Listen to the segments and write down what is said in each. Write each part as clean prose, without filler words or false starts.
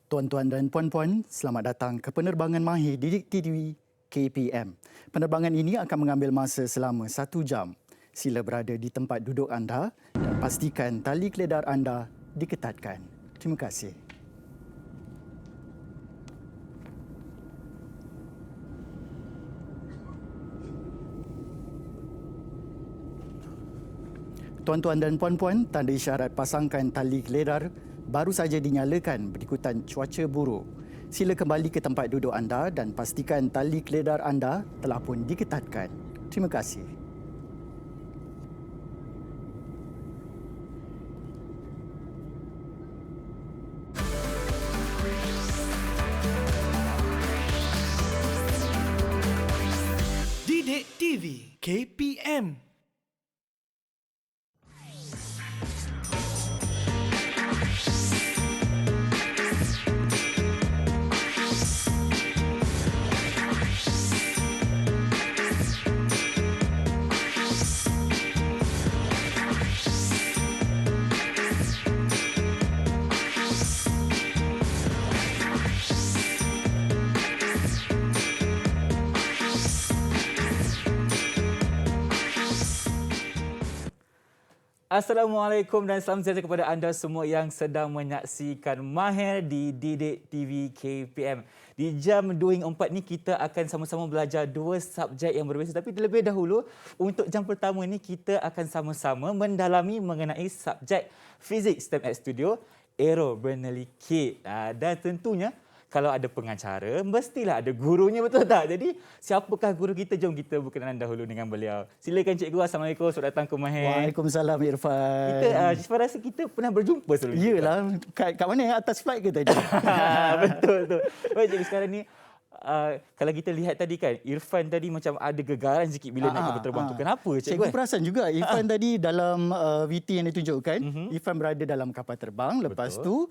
Tuan-tuan dan puan-puan, selamat datang ke penerbangan Mahir Didik TV KPM. Penerbangan ini akan mengambil masa selama 1 jam. Sila berada di tempat duduk anda dan pastikan tali keledar anda diketatkan. Terima kasih. Tuan-tuan dan puan-puan, tanda isyarat pasangkan tali keledar baru saja dinyalakan berikutan cuaca buruk. Sila kembali ke tempat duduk anda dan pastikan tali keledar anda telah pun diketatkan. Terima kasih. Didik TV KPM. Assalamualaikum dan salam sejahtera kepada anda semua yang sedang menyaksikan Mahir di Didik TV KPM. Di jam 2.4 ni kita akan sama-sama belajar 2 subjek yang berbeza. Tapi terlebih dahulu, untuk jam pertama ni kita akan sama-sama mendalami mengenai subjek Fizik STEM Ed Studio, Aero Bernoulli Kit. Dan tentunya kalau ada pengacara, mestilah ada gurunya, betul tak? Jadi, siapakah guru kita? Jom kita berkenalan dahulu dengan beliau. Silakan Cikgu. Assalamualaikum. Selamat datang ke Mahir. Waalaikumsalam Irfan. Saya rasa kita pernah berjumpa sebelum. Iyalah. Kat mana? Atas flight ke tadi? Betul. Baik, Cikgu, sekarang ni kalau kita lihat tadi kan, Irfan tadi macam ada gegaran sikit bila naik kapal terbang tu. Kenapa, Cikgu? Cikgu perasan juga Irfan tadi dalam VT yang ditunjukkan, Irfan berada dalam kapal terbang. Lepas tu,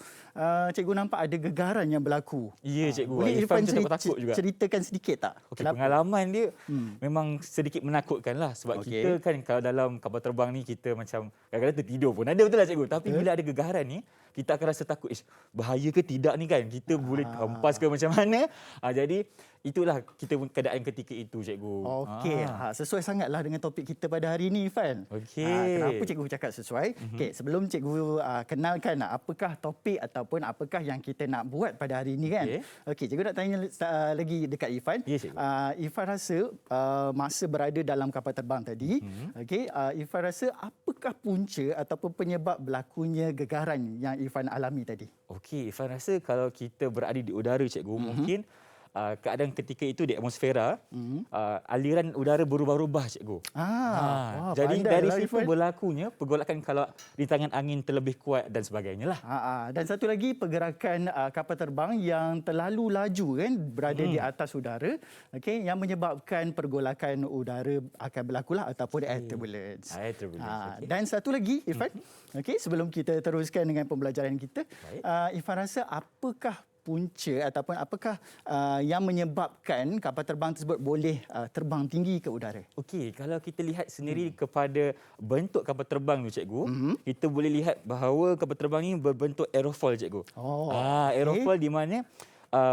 Cikgu nampak ada gegaran yang berlaku. Ya, Cikgu. Boleh Irfan takut juga. ceritakan sedikit tak? Okay, pengalaman dia memang sedikit menakutkan lah. Sebab kita kan kalau dalam kapal terbang ni, kita macam kadang-kadang tertidur pun ada, betul lah Cikgu. Tapi bila ada gegaran ni, kita akan rasa takut, bahaya ke tidak ni kan? Kita boleh hempas ke macam mana? Jadi itulah kita keadaan ketika itu, Cikgu. Okey, sesuai sangatlah dengan topik kita pada hari ini, Irfan. Okey. Kenapa Cikgu cakap sesuai? Okey, sebelum Cikgu kenalkan apakah topik ataupun apakah yang kita nak buat pada hari ini kan. Okey, Cikgu nak tanya lagi dekat Irfan. Ya, Cikgu. Irfan rasa masa berada dalam kapal terbang tadi, okey, Irfan rasa apakah punca ataupun penyebab berlakunya gegaran yang Irfan alami tadi? Okey, Irfan rasa kalau kita berada di udara, Cikgu, mungkin keadaan ketika itu di atmosfera, aliran udara berubah-ubah, Cikgu. Jadi dari situ berlakunya pergolakan kalau rintangan angin terlebih kuat dan sebagainya lah. Dan satu lagi, pergerakan kapal terbang yang terlalu laju kan, berada di atas udara, okey, yang menyebabkan pergolakan udara akan berlakulah ataupun air turbulence. Dan satu lagi, Irfan, okey, sebelum kita teruskan dengan pembelajaran kita, Irfan rasa apakah punca ataupun apakah yang menyebabkan kapal terbang tersebut boleh terbang tinggi ke udara? Okey, kalau kita lihat sendiri kepada bentuk kapal terbang tu, Cikgu, kita boleh lihat bahawa kapal terbang ini berbentuk aerofol, Cikgu. Aerofol di mana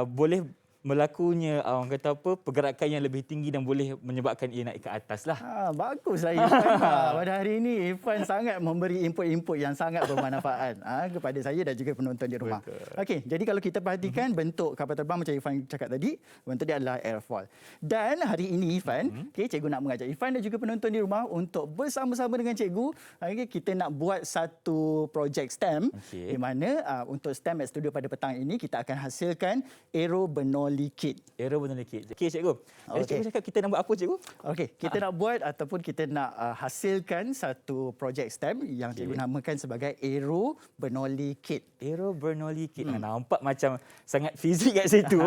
boleh melakunya orang kata apa, pergerakan yang lebih tinggi dan boleh menyebabkan ia naik ke atas lah. Baguslah Irfan. Pada hari ini Irfan sangat memberi input-input yang sangat bermanfaat kepada saya dan juga penonton di rumah. Okey, jadi kalau kita perhatikan bentuk kapal terbang macam Irfan cakap tadi, bentuk dia adalah airfoil. Dan hari ini Irfan, cikgu nak mengajak Irfan dan juga penonton di rumah untuk bersama-sama dengan cikgu, kita nak buat satu projek STEM di mana untuk STEM Ed Studio pada petang ini kita akan hasilkan Aero Bernoulli Kit. Aero Bernoulli Kit. Okey, Cikgu. Cikgu cakap kita nak buat apa, Cikgu? Okey, kita nak buat ataupun kita nak hasilkan satu projek STEM yang cikgu namakan sebagai Aero Bernoulli Kit. Aero Bernoulli Kit. Nampak macam sangat fizik kat situ.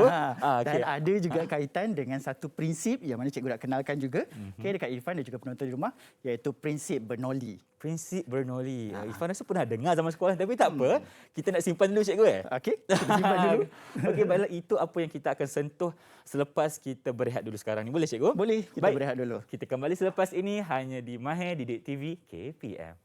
Dan ada juga kaitan dengan satu prinsip yang mana cikgu nak kenalkan juga dekat Irfan dan juga penonton di rumah, iaitu prinsip Bernoulli. Prinsip Bernoulli. Irfan rasa pernah dengar zaman sekolah, tapi tak apa. Kita nak simpan dulu, Cikgu. Okey, kita simpan dulu. Okey, baiklah, itu apa yang kita akan sentuh selepas kita berehat dulu sekarang ni. Boleh, Cikgu? Boleh, kita berehat dulu. Kita kembali selepas ini hanya di Mahir Didik TV KPM.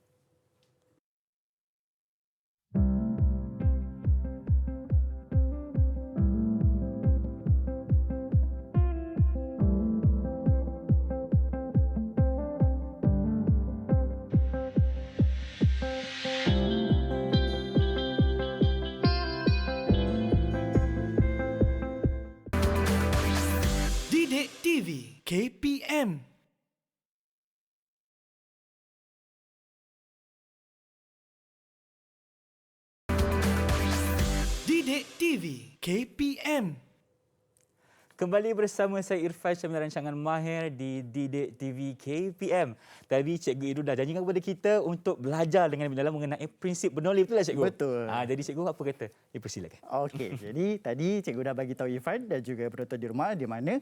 TV KPM. Didik TV KPM. Kembali bersama saya Irfan Syamil rancangan Mahir di Didik TV KPM. Tadi Cikgu Iru dah janjikan kepada kita untuk belajar dengan mendalam mengenai prinsip bernoulih. Betul tak Cikgu? Betul. Jadi Cikgu apa kata? Persilakan. Okey, jadi tadi cikgu dah bagi tahu Irfan dan juga penonton di rumah di mana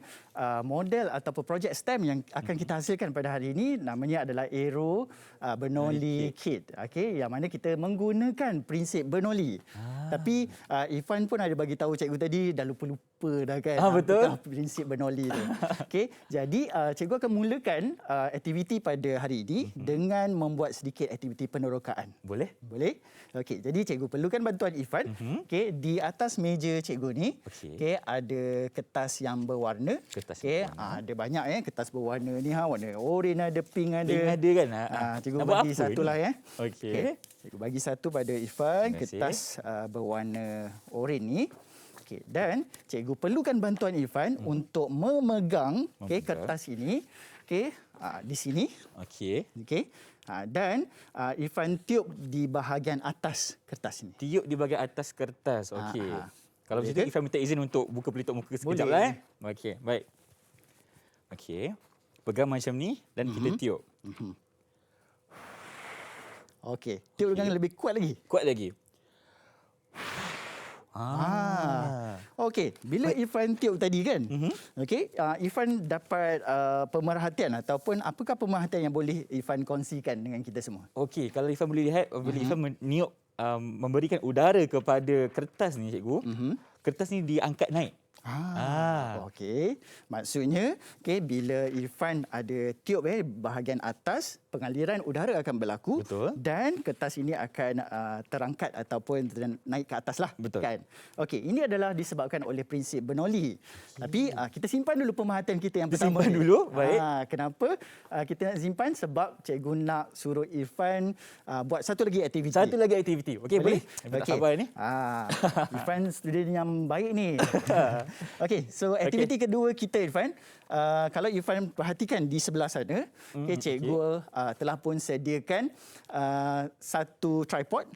model ataupun projek STEM yang akan kita hasilkan pada hari ini namanya adalah Aero Bernoulli Kit. Okey, yang mana kita menggunakan prinsip Bernoulli. Tapi Irfan pun ada bagi tahu cikgu tadi dah lupa-lupa dah kan. Betul. Prinsip Bernoulli tu. Okey, jadi cikgu akan mulakan aktiviti pada hari ini dengan membuat sedikit aktiviti penerokaan. Boleh? Boleh? Okey, jadi cikgu perlukan bantuan Irfan. Okey, di atas meja cikgu ni, okey, ada kertas yang berwarna. Kertas okey, yang berwarna. ada banyak kertas berwarna ni warna oranye ada, pink ada. Pink ada kan? Cikgu Nak buat bagi apa satu ini? lah Okey. Cikgu bagi satu pada Irfan, Terima kasih. kertas berwarna oranye ni. Okey, dan cikgu perlukan bantuan Irfan untuk memegang kertas ini. Okey, di sini. Okey. Okey. Dan Irfan tiup di bahagian atas kertas ini. Tiup di bahagian atas kertas. Okey. Kalau Boleh macam tu ke? Ifan minta izin untuk buka pelitup muka sekejap Boleh. lah. Okey, baik. Okey. Pegang macam ni dan kita tiup. Okey. Tiup dengan lebih kuat lagi. Kuat lagi. Okey, bila Irfan tiup tadi kan, okey, Irfan dapat pemerhatian ataupun apakah pemerhatian yang boleh Irfan kongsikan dengan kita semua? Okey, kalau Ifan boleh lihat, bila Ifan meniup, memberikan udara kepada kertas ni cikgu, kertas ni diangkat naik. Okey. Maksudnya, bila Irfan ada tiup bahagian atas, pengaliran udara akan berlaku. Betul. Dan kertas ini akan terangkat ataupun naik ke atas lah. Betul. Kan? Okey, ini adalah disebabkan oleh prinsip Bernoulli. Tapi kita simpan dulu pemerhatian kita yang pertama. Simpan ni. dulu, baik. Kenapa kita nak simpan? Sebab cikgu nak suruh Irfan buat satu lagi aktiviti. Satu lagi aktiviti. Okey, boleh? Tak sabar ni. Irfan student yang baik ni. Okey, so aktiviti kedua kita Irfan, kalau Irfan perhatikan di sebelah sana, cikgu telah pun sediakan satu tripod,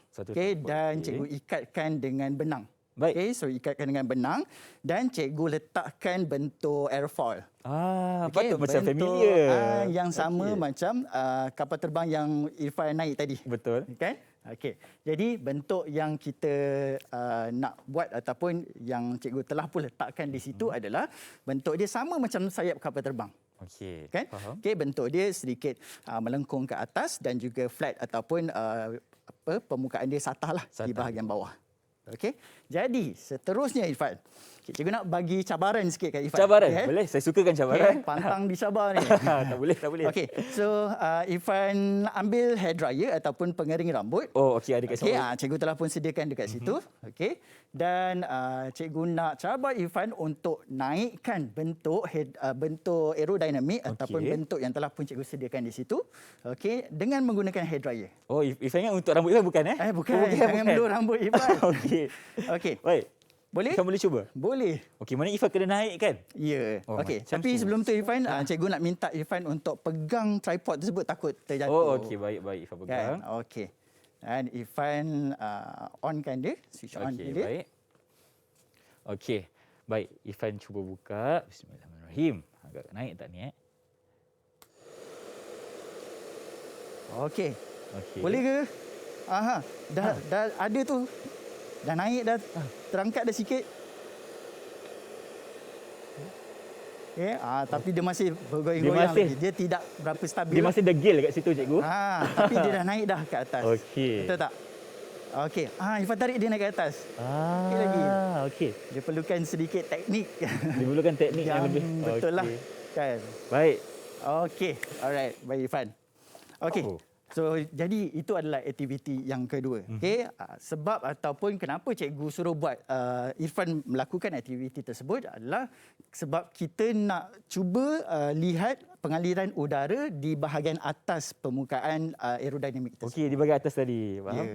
dan cikgu ikatkan dengan benang. Baik. Okey, so ikatkan dengan benang dan cikgu letakkan bentuk airfoil. Patut macam familiar. Yang sama macam kapal terbang yang Irfan naik tadi. Betul. Kan? Okey. Jadi bentuk yang kita nak buat ataupun yang cikgu telah pun letakkan di situ adalah bentuk dia sama macam sayap kapal terbang. Okey. Kan? Faham. Okey, bentuk dia sedikit melengkung ke atas dan juga flat ataupun permukaan dia satah lah di bahagian bawah. Okey. Jadi seterusnya Irfan, cikgu nak bagi cabaran sikit kat Irfan. Cabaran? Boleh, saya sukakan cabaran. Pantang dicabar ni. Tak boleh, tak boleh. Okey, so Irfan ambil hair dryer ataupun pengering rambut. Okey, ada kat Okey, sana. cikgu telah pun sediakan dekat situ. Okey. Dan cikgu nak cabar Irfan untuk naikkan bentuk bentuk aerodinamik ataupun bentuk yang telah pun cikgu sediakan di situ. Okey, dengan menggunakan hair dryer. Ifan ingat untuk rambut Ifan bukan Bukan. Jangan belur rambut Irfan. Okey. Okey. Baik. Boleh? Ifan boleh cuba? Boleh. Okey, mana Ifan kena naik kan? Ya. Okey. macam Tapi tu. sebelum tu Irfan, cikgu nak minta Irfan untuk pegang tripod tersebut, takut terjatuh. Okey, baik Ifan Kan? pegang. Okey. Dan Irfan onkan dia, switch on Okey, dia. baik. Okey. Baik, Ifan cuba buka. Bismillahirrahmanirrahim. Agak naik tak ni Okey. Okey. Boleh ke? Dah ada tu. Dah naik dah. Terangkat dah sikit. Okey, tapi dia masih bergoyang-goyang lagi. Dia tidak berapa stabil. Dia masih degil kat situ cikgu. Tapi dia dah naik dah ke atas. Okey. Betul tak? Okey. Irfan tarik dia naik ke atas. Sikit lagi. Okey. Dia perlukan sedikit teknik. Diperlukan teknik yang lebih. Betul lah. Okey. Kan? Baik. Okey. Alright. Baik Irfan. Okey. So jadi itu adalah aktiviti yang kedua. Okey, sebab ataupun kenapa cikgu suruh buat Irfan melakukan aktiviti tersebut adalah sebab kita nak cuba lihat pengaliran udara di bahagian atas permukaan aerodinamik tersebut. Okey, di bahagian atas tadi. Faham? Ya.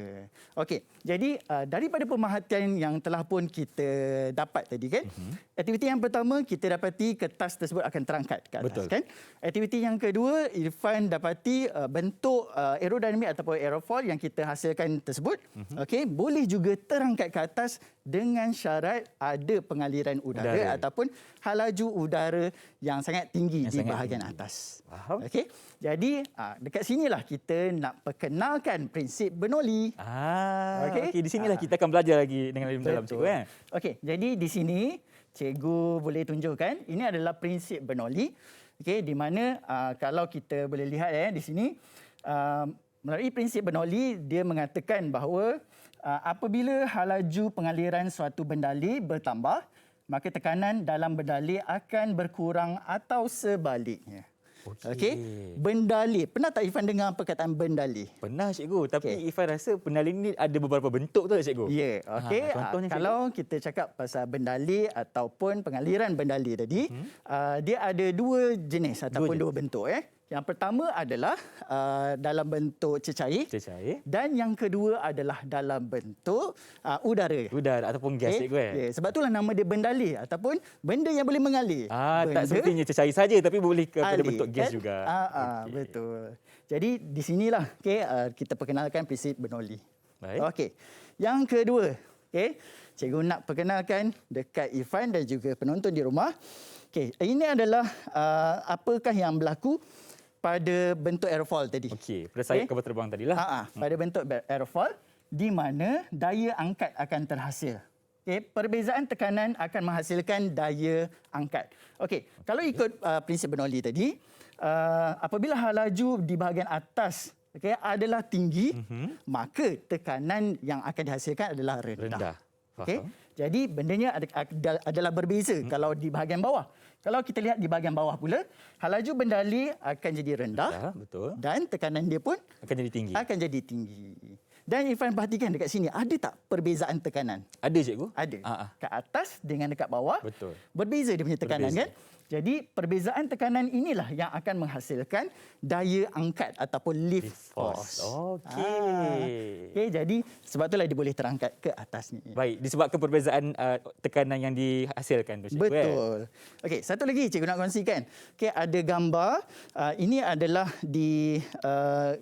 Okey. Jadi daripada pemerhatian yang telah pun kita dapat tadi kan, aktiviti yang pertama kita dapati kertas tersebut akan terangkat ke atas. Betul. Kan? Aktiviti yang kedua, Irfan dapati bentuk aerodinamik ataupun aerofoil yang kita hasilkan tersebut, okey, boleh juga terangkat ke atas dengan syarat ada pengaliran udara ataupun halaju udara yang sangat tinggi di bahagian atas. Faham? Okey. Jadi dekat sinilah kita nak perkenalkan prinsip Bernoulli. Okey, di sinilah kita akan belajar lagi dengan lebih dalam cikgu kan. Okey, jadi di sini cikgu boleh tunjukkan ini adalah prinsip Bernoulli. Okey, di mana kalau kita boleh lihat di sini melalui prinsip Bernoulli dia mengatakan bahawa apabila halaju pengaliran suatu bendali bertambah, maka tekanan dalam bendali akan berkurang atau sebaliknya. Okey. Bendali. Pernah tak Irfan dengar perkataan bendali? Pernah cikgu, tapi Irfan rasa bendali ni ada beberapa bentuk tu cikgu. Ya, okey. Contohnya Kalau kita cakap pasal bendali ataupun pengaliran bendali tadi, dia ada dua jenis ataupun dua bentuk. Yang pertama adalah dalam bentuk cecair. Dan yang kedua adalah dalam bentuk udara. Udara ataupun gas cikgu Ya, sebab itulah nama dia bendali ataupun benda yang boleh mengalir. Tak sepertinya cecair saja tapi boleh kepada bentuk gas juga. Betul. Jadi di sinilah kita perkenalkan prinsip Bernoulli. Baik. Okey. Yang kedua, cikgu nak perkenalkan dekat Irfan dan juga penonton di rumah. Okey, ini adalah apakah yang berlaku pada bentuk aerofoil tadi. Okey, pada sayap kapal terbang tadilah. Pada bentuk aerofoil di mana daya angkat akan terhasil. Perbezaan tekanan akan menghasilkan daya angkat. Okey, kalau ikut prinsip Bernoulli tadi, apabila halaju di bahagian atas adalah tinggi, maka tekanan yang akan dihasilkan adalah rendah. Okey. Jadi bendanya adalah berbeza kalau di bahagian bawah. Kalau kita lihat di bahagian bawah pula, halaju bendali akan jadi rendah. Betul. Dan tekanan dia pun akan jadi tinggi. Dan Irfan perhatikan dekat sini, ada tak perbezaan tekanan? Ada cikgu? Ada. Kat atas dengan dekat bawah. Betul. Berbeza dia punya tekanan kan? Jadi perbezaan tekanan inilah yang akan menghasilkan daya angkat ataupun lift force. Okey, jadi sebab itulah dia boleh terangkat ke atas ni. Baik, disebabkan perbezaan tekanan yang dihasilkan tu cikgu. Betul. Okey, satu lagi cikgu nak kongsikan. Okey, ada gambar. Ini adalah di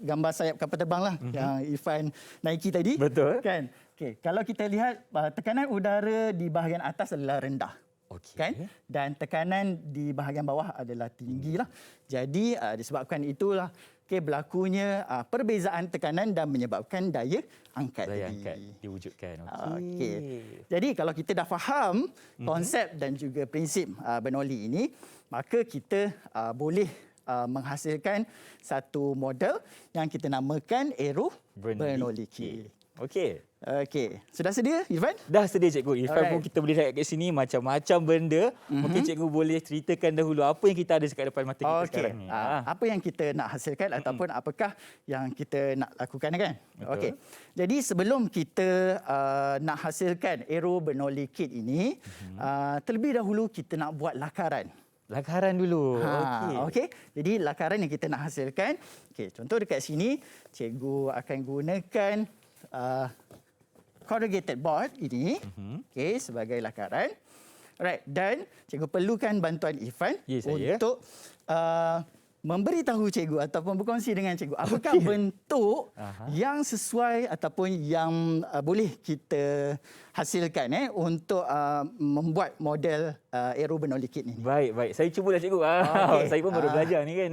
gambar sayap kapal terbang lah yang Irfan naiki tadi. Betul. Kan? Okey, kalau kita lihat tekanan udara di bahagian atas adalah rendah. Kan? Dan tekanan di bahagian bawah adalah tinggi lah. Jadi disebabkan itulah berlakunya perbezaan tekanan dan menyebabkan daya angkat. Daya angkat diwujudkan. Okey. Jadi kalau kita dah faham konsep dan juga prinsip Bernoulli ini, maka kita boleh menghasilkan satu model yang kita namakan Bernoulli kit. Okey. Sudah sedia Irfan? Dah sedia cikgu. Irfan pun kita boleh lihat kat sini macam-macam benda. Mungkin cikgu boleh ceritakan dahulu apa yang kita ada dekat depan mata kita sekarang ni. Apa yang kita nak hasilkan ataupun apakah yang kita nak lakukan kan? Okey. Jadi sebelum kita nak hasilkan Bernoulli kit ini, terlebih dahulu kita nak buat lakaran. Lakaran dulu. Okey. Jadi lakaran yang kita nak hasilkan, contoh dekat sini cikgu akan gunakan corrugated board ini sebagai lakaran. Alright, dan cikgu perlukan bantuan Irfan untuk memberitahu cikgu ataupun berkongsi dengan cikgu apakah bentuk yang sesuai ataupun yang boleh kita hasilkan untuk membuat model Bernoulli kit ni. Baik. Saya cubalah cikgu. Saya pun baru belajar ni kan.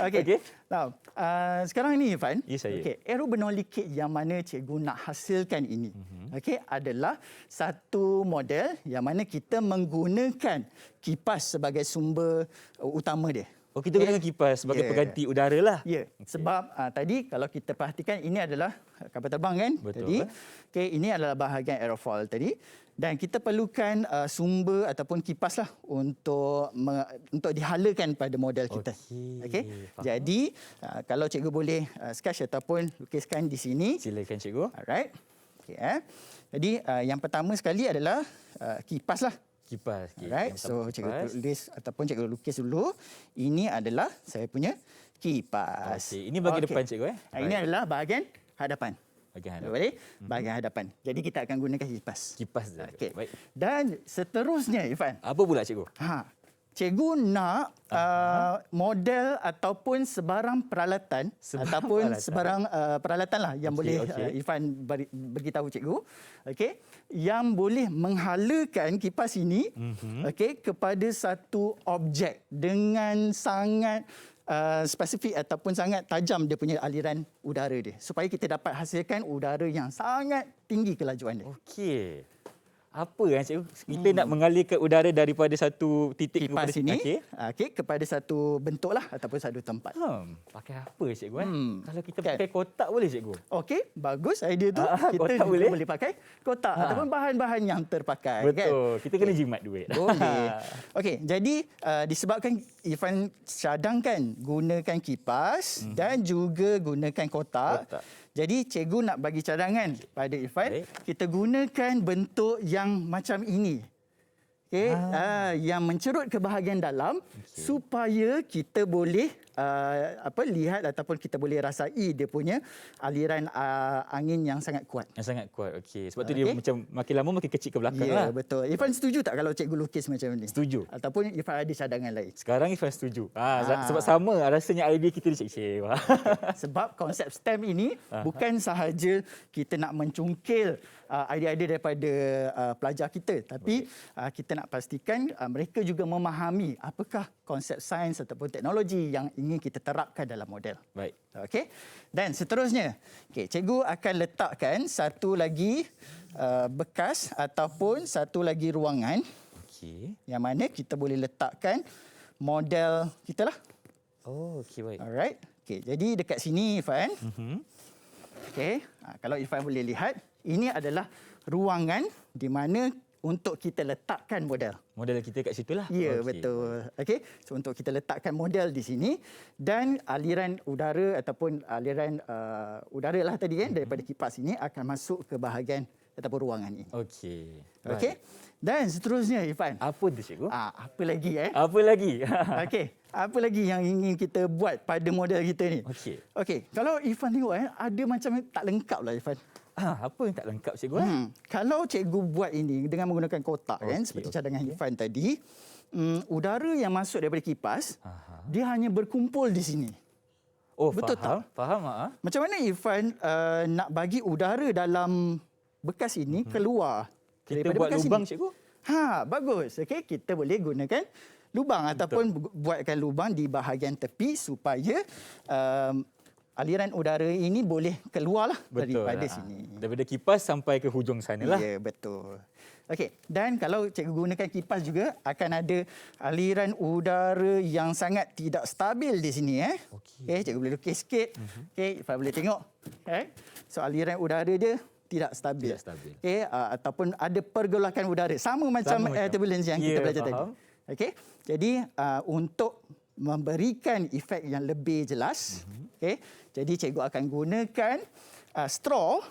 Okey. Now, sekarang ni Irfan, Bernoulli kit yang mana cikgu nak hasilkan ini adalah satu model yang mana kita menggunakan kipas sebagai sumber utama dia. Oh, kita gunakan kipas sebagai pengganti udara lah. Ya, sebab tadi kalau kita perhatikan ini adalah kapal terbang kan? Betul. Tadi, okey, ini adalah bahagian aerofoil tadi. Dan kita perlukan sumber ataupun kipas lah untuk dihalakan pada model kita. Okey. Jadi kalau cikgu boleh sketch ataupun lukiskan di sini. Silakan cikgu. Alright. Okey. Jadi yang pertama sekali adalah kipas lah. Kipas. Okay. Alright. So cikgu tulis ataupun cikgu lukis dulu. Ini adalah saya punya kipas. Okay. Ini bahagian depan cikgu Ini adalah bahagian hadapan. Bahagian hadapan. Boleh? Bahagian hadapan. Jadi kita akan gunakan kipas. Kipas. Okey. Baik. Dan seterusnya Irfan. Apa pula cikgu? Cikgu nak model ataupun sebarang peralatan peralatan lah yang boleh Irfan beritahu cikgu, okey, yang boleh menghalakan kipas ini okey kepada satu objek dengan sangat spesifik ataupun sangat tajam dia punya aliran udara dia supaya kita dapat hasilkan udara yang sangat tinggi kelajuan dia. Okey. Apa yang cikgu? Kita nak mengalirkan udara daripada satu titik kipas kepada ini kepada satu bentuk lah ataupun satu tempat. Pakai apa cikgu? Kalau kita Kan? pakai kotak boleh cikgu? Okey, bagus idea tu. Kita kotak boleh pakai kotak ataupun bahan-bahan yang terpakai. Betul. Kan? Kita kena jimat duit. Boleh. Okey, jadi disebabkan Irfan cadangkan gunakan kipas dan juga gunakan kotak. Jadi cikgu nak bagi cadangan pada Irfan, kita gunakan bentuk yang macam ini. Okey, yang mencerut ke bahagian dalam supaya kita boleh lihat ataupun kita boleh rasai dia punya aliran angin yang sangat kuat. Yang sangat kuat. Okey. Sebab tu dia macam makin lama makin kecil ke belakang lah. Ya, betul. Irfan setuju tak kalau cikgu lukis macam ni? Setuju. Ataupun Irfan ada cadangan lain? Sekarang Irfan setuju. Sebab sama rasanya idea kita dicek-cek. Sebab konsep STEM ini bukan sahaja kita nak mencungkil idea-idea daripada pelajar kita, tapi kita nak pastikan mereka juga memahami apakah konsep sains ataupun teknologi yang ingin kita terapkan dalam model. Baik. Okey. Dan seterusnya, cikgu akan letakkan satu lagi bekas ataupun satu lagi ruangan yang mana kita boleh letakkan model kita lah. Oh, okey, baik. Alright. Okey, jadi dekat sini Irfan. Okey, kalau Irfan boleh lihat, ini adalah ruangan di mana untuk kita letakkan model. Model kita kat situlah. Ya, betul. Okey, so untuk kita letakkan model di sini dan aliran udara ataupun aliran udara lah tadi kan daripada kipas ini akan masuk ke bahagian ataupun ruangan ini. Okey. Okey. Dan seterusnya Irfan. Apa tu cikgu? Apa lagi Apa lagi? Okey, apa lagi yang ingin kita buat pada model kita ni? Okey. Okey, kalau Irfan tengok ada macam tak lengkap lah Irfan. Apa yang tak lengkap cikgu? Kalau cikgu buat ini dengan menggunakan kotak kan seperti cadangan Irfan tadi, udara yang masuk daripada kipas dia hanya berkumpul di sini. Oh, betul faham, tak? Faham. Macam mana Irfan nak bagi udara dalam bekas ini keluar Kita daripada buat bekas lubang ini? cikgu? Bagus. Okey, kita boleh gunakan lubang ataupun buatkan lubang di bahagian tepi supaya aliran udara ini boleh keluarlah daripada sini. Daripada kipas sampai ke hujung sana lah. Ya, betul. Okey, dan kalau cikgu gunakan kipas juga akan ada aliran udara yang sangat tidak stabil di sini Okey, cikgu boleh lukis sikit. Okey, Ifan boleh tengok. So aliran udara dia tidak stabil. Okey, ataupun ada pergolakan udara sama macam air turbulence yang kita belajar tadi. Okey. Jadi untuk memberikan efek yang lebih jelas, jadi cikgu akan gunakan straw.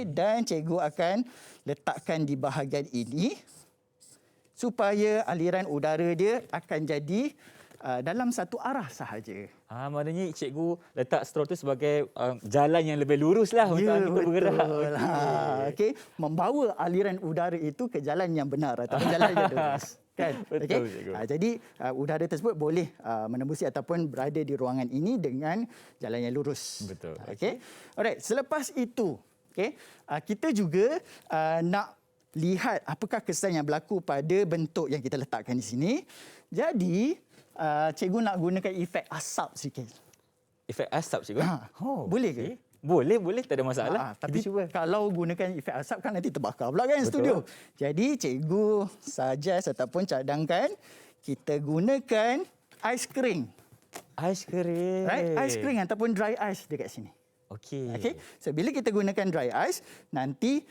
Dan cikgu akan letakkan di bahagian ini supaya aliran udara dia akan jadi dalam satu arah sahaja. Maknanya cikgu letak straw tu sebagai jalan yang lebih lurus lah untuk kita bergerak. Okey, membawa aliran udara itu ke jalan yang benar atau jalan yang lurus. Kan? Betul, cikgu. Jadi udara tersebut boleh menembusi ataupun berada di ruangan ini dengan jalan yang lurus. Betul. Okey. Alright, selepas itu, kita juga nak lihat apakah kesan yang berlaku pada bentuk yang kita letakkan di sini. Jadi, cikgu nak gunakan efek asap sikit. Efek asap cikgu? Boleh ke? Boleh, tak ada masalah. Tapi cuba kalau gunakan efek asap kan nanti terbakar pula kan studio. Jadi cikgu suggest ataupun cadangkan kita gunakan ais kering. Ais kering. Right? Ais kering ataupun dry ice dekat sini. Okey. Okay. So bila kita gunakan dry ice, nanti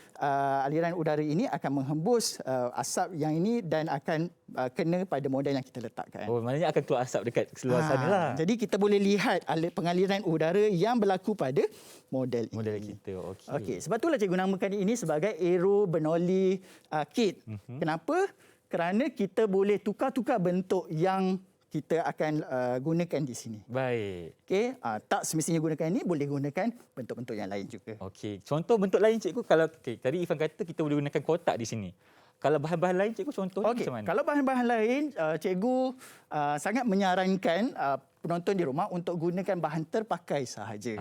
aliran udara ini akan menghembus asap yang ini dan akan kena pada model yang kita letakkan. Oh, maknanya akan keluar asap dekat seluar sana lah. Jadi kita boleh lihat pengaliran udara yang berlaku pada model ini. Model kita. Okey. Okey, sebab itulah cikgu namakan ini sebagai Aero Bernoulli kit. Kenapa? Kerana kita boleh tukar-tukar bentuk yang kita akan gunakan di sini. Baik. Okey, tak semestinya gunakan ini, boleh gunakan bentuk-bentuk yang lain juga. Okey. Contoh bentuk lain cikgu, kalau tadi Ifan kata kita boleh gunakan kotak di sini. Kalau bahan-bahan lain cikgu, contohnya Okey, macam mana? kalau bahan-bahan lain, cikgu sangat menyarankan penonton di rumah untuk gunakan bahan terpakai sahaja.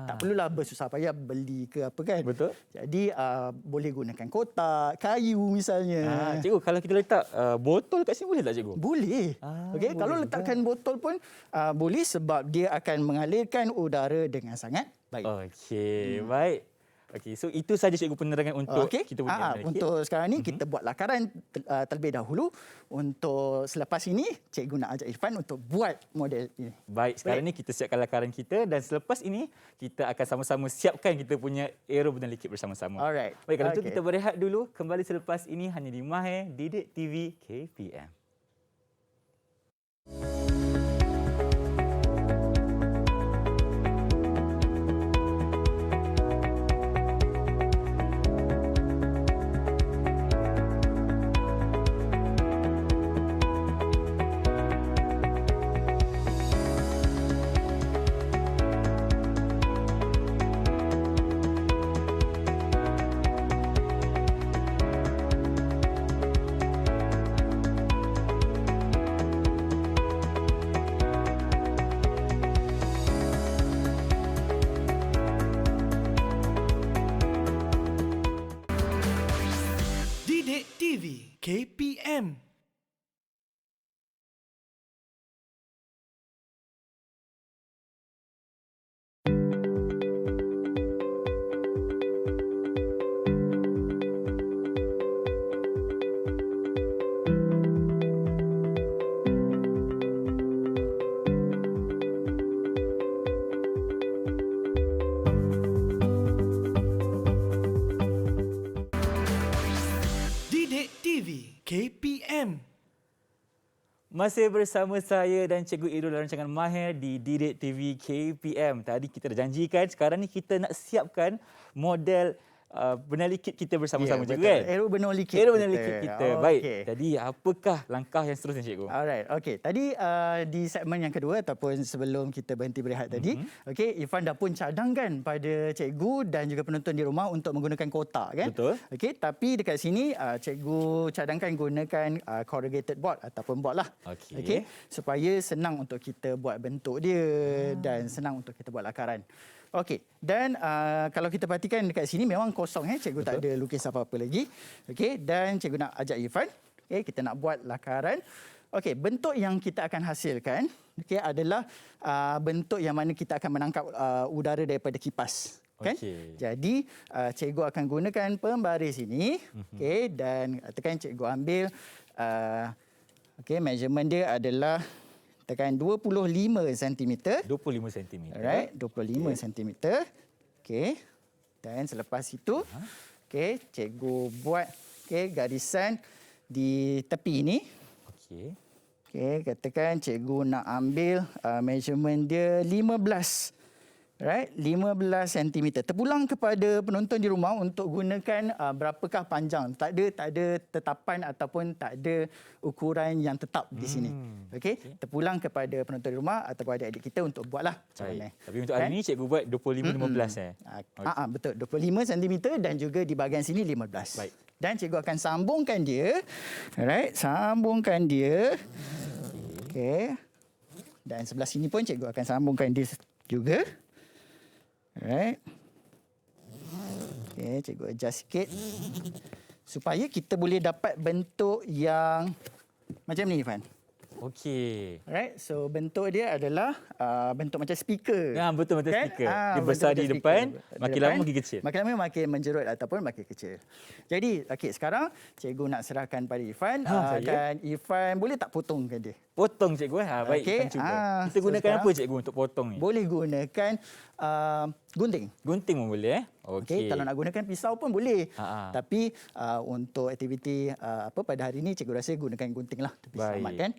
Tak perlulah bersusah payah beli ke apa kan. Betul. Jadi boleh gunakan kotak, kayu misalnya. Cikgu, kalau kita letak botol kat sini boleh tak cikgu? Boleh. Okey, boleh kalau juga. letakkan botol pun boleh sebab dia akan mengalirkan udara dengan sangat baik. Okey, baik. Okey, so itu saja cikgu penerangan untuk kita punya kit. Untuk sekarang ni kita buat lakaran terlebih dahulu. Untuk selepas ini cikgu nak ajak Irfan untuk buat model ini. Baik, sekarang ni kita siapkan lakaran kita dan selepas ini kita akan sama-sama siapkan kita punya Aero Bernoulli kit bersama-sama. Alright. Baik, kalau itu Okay. kita berehat dulu. Kembali selepas ini hanya di Mahir Didik TV KPM. Didik TV KPM. Didik TV KPM. Masih bersama saya dan Cikgu Irul dalam rancangan Mahir di Didik TV KPM. Tadi kita dah janjikan, sekarang ni kita nak siapkan model Bernoulli kit kita bersama-sama, cikgu kan? Aero Bernoulli kit. Aero Bernoulli kit kita. Baik. Okey. Jadi apakah langkah yang seterusnya, cikgu? Alright, okey. Tadi di segmen yang kedua ataupun sebelum kita berhenti berehat tadi, okey, Irfan dah pun cadangkan pada cikgu dan juga penonton di rumah untuk menggunakan kotak kan? Betul. Okey, tapi dekat sini cikgu cadangkan gunakan corrugated board ataupun board lah. Okey. Supaya senang untuk kita buat bentuk dia dan senang untuk kita buat lakaran. Okey, dan kalau kita perhatikan dekat sini memang kosong cikgu. Betul. Tak ada lukis apa-apa lagi. Okey, dan cikgu nak ajak Irfan, okey, kita nak buat lakaran. Okey, bentuk yang kita akan hasilkan adalah bentuk yang mana kita akan menangkap udara daripada kipas. Kan? Okey. Jadi cikgu akan gunakan pembaris ini, okey, dan tekan cikgu ambil measurement dia adalah tekan 25 cm. 25 cm. Alright, 25 cm. Okey. Dan selepas itu, okey, cikgu buat garisan di tepi ini. Okey. Okey, katakan cikgu nak ambil measurement dia 15. Right, 15 cm. Terpulang kepada penonton di rumah untuk gunakan berapakah panjang. Tak ada tetapan ataupun tak ada ukuran yang tetap di sini. Okey, terpulang kepada penonton di rumah ataupun adik-adik kita untuk buatlah macam mana. Tapi untuk hari ini cikgu buat 25-15 Betul, 25 cm dan juga di bahagian sini 15. Baik. Dan cikgu akan sambungkan dia. Alright, sambungkan dia. Okey. Dan sebelah sini pun cikgu akan sambungkan dia juga. Alright. Okey, cikgu adjust sikit. Supaya kita boleh dapat bentuk yang macam ni, Irfan. Okey. Alright, so bentuk dia adalah bentuk macam speaker. Betul Kan? speaker. Dia Bentuk besar macam di speaker. depan, Di makin depan, lama makin kecil. Makin lama makin menjerut ataupun makin kecil. Jadi, okey, sekarang cikgu nak serahkan pada Irfan saya? dan Irfan boleh tak potongkan dia? Potong cikgu. Baik, Okey, kita cuba. Kita so gunakan sekarang apa cikgu untuk potong ni? Boleh gunakan gunting. Gunting pun boleh Okey, kalau nak gunakan pisau pun boleh. Ha. Tapi untuk aktiviti pada hari ini cikgu rasa gunakan gunting lah. Lebih Baik. selamat kan?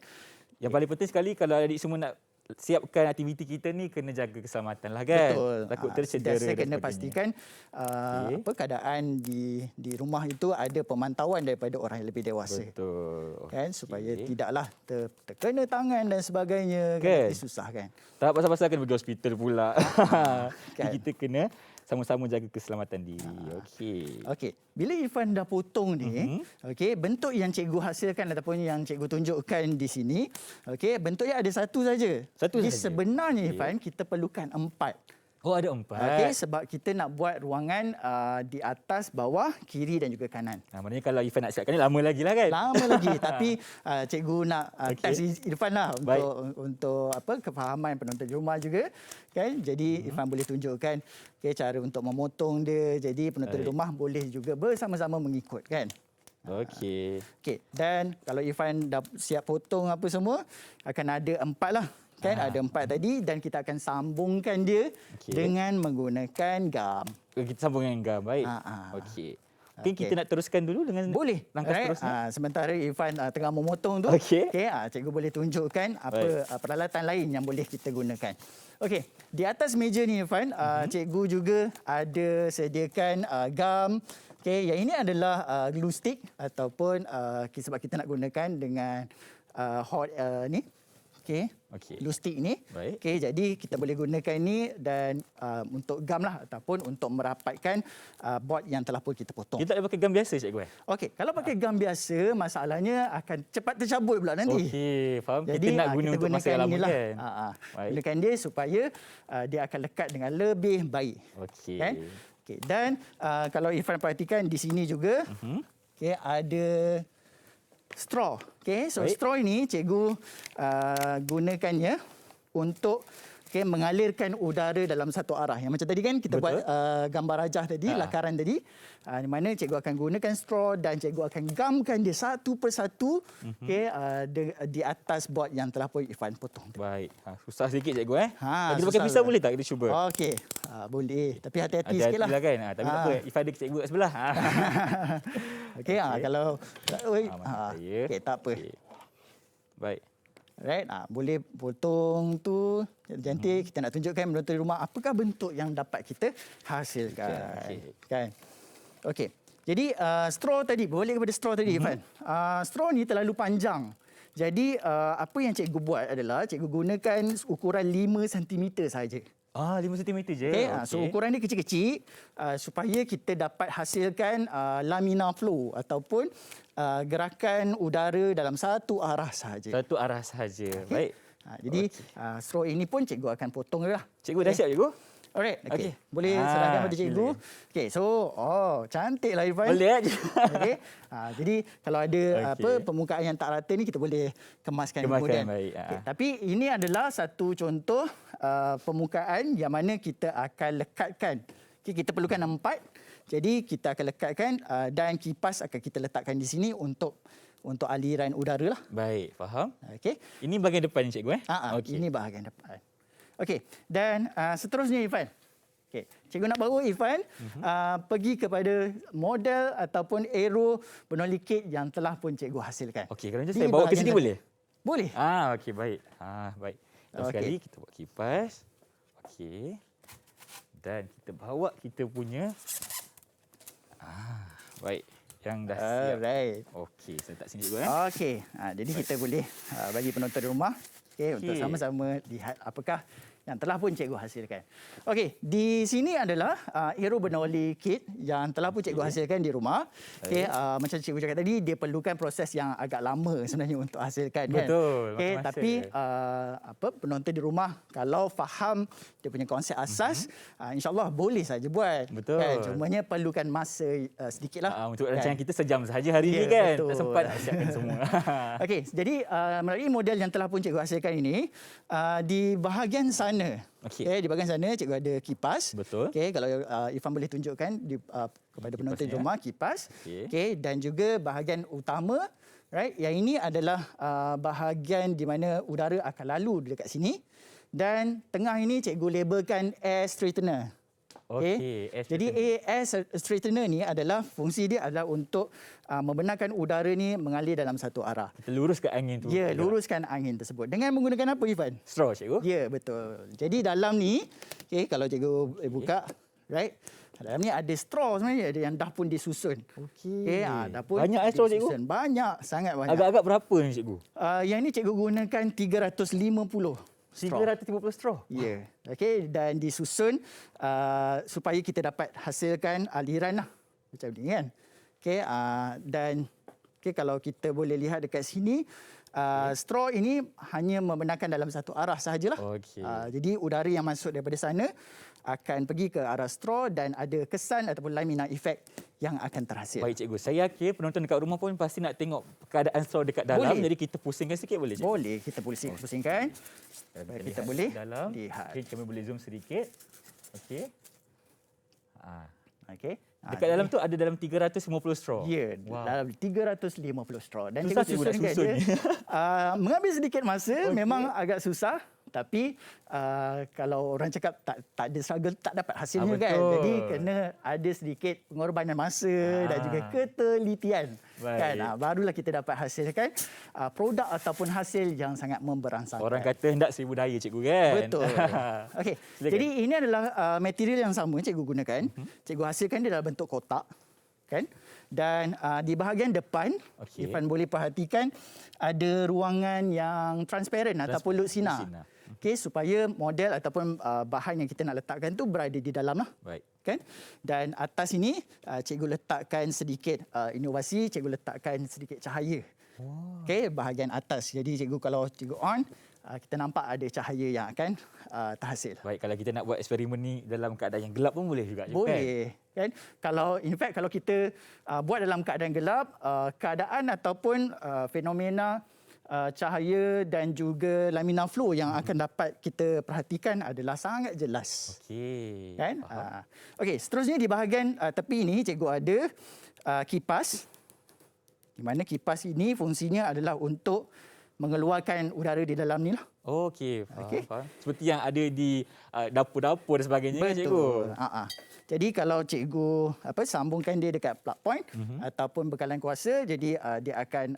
Yang paling penting sekali kalau adik semua nak siapkan aktiviti kita ni kena jaga keselamatan lah kan. Betul. Takut tercedera. Sentiasa kena dan sebagainya. pastikan keadaan di rumah itu ada pemantauan daripada orang yang lebih dewasa. Betul. Kan supaya tidaklah terkena tangan dan sebagainya Kan? nanti susah kan. Tak pasal-pasal kena pergi hospital pula. Kan? Kita kena sama-sama jaga keselamatan diri. Okey. Okey, bila Irfan dah potong ni, okey, bentuk yang cikgu hasilkan ataupun yang cikgu tunjukkan di sini, okey, bentuknya ada satu saja. Satu Jadi saja? sebenarnya Irfan kita perlukan 4. Oh, ada 4. Okey, sebab kita nak buat ruangan di atas, bawah, kiri dan juga kanan. Maknanya kalau Ifan nak siapkan ni lama lagi lah kan? Lama lagi tapi cikgu nak test Irfan lah Baik. untuk kefahaman penonton di rumah juga kan. Jadi Irfan boleh tunjukkan cara untuk memotong dia. Jadi penonton di rumah boleh juga bersama-sama mengikut kan. Okey. Okey, dan kalau Irfan dah siap potong apa semua, akan ada 4 lah. Kan ada 4 tadi dan kita akan sambungkan dia dengan menggunakan gam. Kita sambung dengan gam. Baik. Okey. Mungkin kita nak teruskan dulu dengan Boleh. langkah seterusnya. Sementara Irfan tengah memotong tu, Okey. cikgu boleh tunjukkan apa peralatan lain yang boleh kita gunakan. Okey, di atas meja ni Irfan, cikgu juga ada sediakan gam. Okey, yang ini adalah glue stick ataupun sebab kita nak gunakan dengan hot ni. Okey. Glue stick ni. Baik. Okey, jadi kita boleh gunakan ni dan untuk gam lah ataupun untuk merapatkan board yang telah pun kita potong. Kita tak boleh pakai gam biasa cikgu? Okey, kalau pakai gam biasa, masalahnya akan cepat tercabut pula nanti. Okey, faham. Jadi Kita nak guna kita untuk masa yang lama inilah. kan? Baik. Gunakan dia supaya dia akan lekat dengan lebih baik. Okey. Kan? Okey, dan kalau Irfan perhatikan di sini juga, okey, ada straw. Okey, so Baik. straw ini cikgu gunakannya untuk mengalirkan udara dalam satu arah. Yang macam tadi kan kita Betul. buat gambar rajah tadi, lakaran tadi. Di mana cikgu akan gunakan straw dan cikgu akan gamkan dia satu persatu di atas board yang telah pun Irfan potong. Baik. Susah sikit cikgu Kita pakai susah pisau pula. boleh tak kita cuba? Okey, boleh. Tapi hati-hati Hati-hati sikitlah. lah kan. Tapi tak apa. Ifan ada cikgu kat sebelah. Okey, kalau Saya. okey, tak apa. Okey. Baik. Right, boleh potong tu cantik. Kita nak tunjukkan penonton di rumah apakah bentuk yang dapat kita hasilkan. Okey. Kan? Okey. Jadi straw tadi, boleh kepada straw tadi Irfan. Straw ni terlalu panjang. Jadi apa yang cikgu buat adalah cikgu gunakan ukuran 5 cm saja. 5 cm je. Okay, so ukuran dia kecil-kecil supaya kita dapat hasilkan laminar flow ataupun gerakan udara dalam satu arah sahaja. Satu arah sahaja. Okay. Baik. Jadi straw ini pun cikgu akan potong dia lah. Cikgu dah siap cikgu? Alright, Okey. Boleh serahkan pada cikgu. silakan. Okey, so cantiklah Irfan. Boleh Okey. Jadi kalau ada Okey. permukaan yang tak rata ni kita boleh kemaskan kemudian. Baik. Okey, tapi ini adalah satu contoh permukaan yang mana kita akan lekatkan. Okey, kita perlukan 4. Jadi kita akan lekatkan dan kipas akan kita letakkan di sini untuk aliran udara lah. Baik, faham. Okey. Ini bahagian depan ni cikgu Okey. Ini bahagian depan. Okey, dan seterusnya Irfan. Okey, cikgu nak bawa Irfan pergi kepada model ataupun arrow benoli kek yang telah pun cikgu hasilkan. Okey, kalau macam Di saya bawa ke bahagian sini boleh? Boleh. Okey, baik. Baik. Terus Okey. sekali kita buat kipas. Okey. Dan kita bawa kita punya baik. Yang dah siap. Alright. Okey, saya letak sini cikgu Okey, jadi kita boleh bagi penonton di rumah untuk sama-sama lihat apakah yang telah pun cikgu hasilkan. Okey, di sini adalah Aero Bernoulli kit yang telah pun cikgu hasilkan di rumah. Okey, macam cikgu cakap tadi, dia perlukan proses yang agak lama sebenarnya untuk hasilkan kan. Betul, Okey, makan masa. tapi penonton di rumah kalau faham dia punya konsep asas, insya-Allah boleh saja buat. Betul. Kan, cumanya perlukan masa sedikitlah. Untuk rancangan kita sejam sahaja hari Ya, ni kan. betul. Tak sempat nak siapkan semua. Okey, jadi melalui model yang telah pun cikgu hasilkan ini, di bahagian sana, Okey. di bahagian sana cikgu ada kipas. Betul. Okey, kalau Ifan boleh tunjukkan kepada penonton di rumah kipas. Okey, dan juga bahagian utama, right? Yang ini adalah bahagian di mana udara akan lalu dekat sini. Dan tengah ini cikgu labelkan air straightener. Okey, air Jadi air straightener ni adalah fungsi dia adalah untuk membenarkan udara ni mengalir dalam satu arah. Kita luruskan angin tu. Ya, luruskan angin tersebut. Dengan menggunakan apa, Ifan? Straw, cikgu. Ya, betul. Jadi dalam ni, kalau cikgu buka, right? Dalam ni ada straw sebenarnya, ada yang dah pun disusun. Okey. Dah pun Banyak straw, cikgu? disusun. Banyak, sangat banyak. Agak-agak berapa ni, cikgu? Yang ni cikgu gunakan 350 straw. 350 straw. Ya, okey, dan disusun supaya kita dapat hasilkan aliran lah macam ni kan. Okey, dan kalau kita boleh lihat dekat sini, straw ini hanya membenarkan dalam satu arah sahajalah. Okey. Jadi udara yang masuk daripada sana akan pergi ke arah straw dan ada kesan ataupun laminar effect yang akan terhasil. Baik, cikgu. Saya yakin penonton dekat rumah pun pasti nak tengok keadaan straw dekat dalam. Boleh. Jadi kita pusingkan sikit boleh, cikgu? Boleh, kita pusingkan. Baik, kita boleh dalam. lihat. Okey, kami boleh zoom sedikit. Okey. Okey. Dekat dalam tu ada dalam 350 straw. Ya, Wow. dalam 350 straw. Dan Susah cikgu cikgu nak susunkan susun dia, ni. mengambil sedikit masa, memang agak susah. Tapi kalau orang cakap tak ada struggle, tak dapat hasilnya kan. betul. Jadi kena ada sedikit pengorbanan masa dan juga ketelitian. Baik. Kan? Barulah kita dapat hasilkan produk ataupun hasil yang sangat memberangsangkan. Orang kata hendak seribu daya, cikgu kan? Betul. Okey. Silakan. Jadi ini adalah material yang sama cikgu gunakan. Cikgu hasilkan dia dalam bentuk kotak, kan? Dan di bahagian depan, Okey. Ifan boleh perhatikan ada ruangan yang transparent ataupun lut sinar. Okey, supaya model ataupun bahan yang kita nak letakkan tu berada di dalam lah. Baik. Kan? Dan atas ini cikgu letakkan sedikit inovasi, cikgu letakkan sedikit cahaya. Wow. Okey, bahagian atas. Jadi cikgu kalau cikgu on, kita nampak ada cahaya yang akan terhasil. Baik, kalau kita nak buat eksperimen ni dalam keadaan yang gelap pun boleh juga, cikgu, kan? Boleh. Kan? Kalau kita buat dalam keadaan gelap, keadaan ataupun fenomena cahaya dan juga laminar flow yang akan dapat kita perhatikan adalah sangat jelas. Okey. Kan? Faham. Okey, seterusnya di bahagian tepi ini cikgu ada kipas. Di mana kipas ini fungsinya adalah untuk mengeluarkan udara di dalam ni lah. Okey, faham, Okey. faham. Seperti yang ada di dapur-dapur dan sebagainya, kan, cikgu? Betul. Jadi kalau cikgu sambungkan dia dekat plug point ataupun bekalan kuasa, jadi dia akan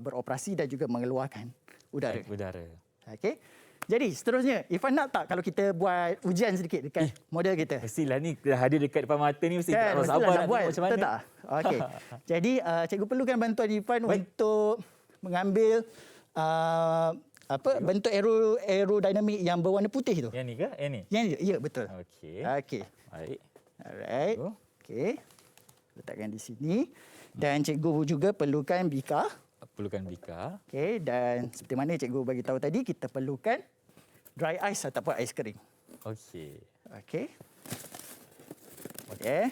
beroperasi dan juga mengeluarkan udara. Udara. Okey. Jadi seterusnya, Ifan nak tak kalau kita buat ujian sedikit dekat model kita? Mestilah ni dah hadir dekat depan mata ni mesti tak Mestilah sabar nak nak buat, tengok macam mana. betul tak? Okey. Jadi cikgu perlukan bantuan Ifan untuk mengambil bentuk aerodinamik yang berwarna putih tu. Yang ni ke? Yang ni? Yang ni, ya betul. Okey. Okey. Baik. Alright. Tu. Okey. Letakkan di sini. Dan cikgu juga perlukan bika. Perlukan bika. Okey, dan seperti mana cikgu bagi tahu tadi, kita perlukan dry ice ataupun ais kering. Okey. Okey. Okey.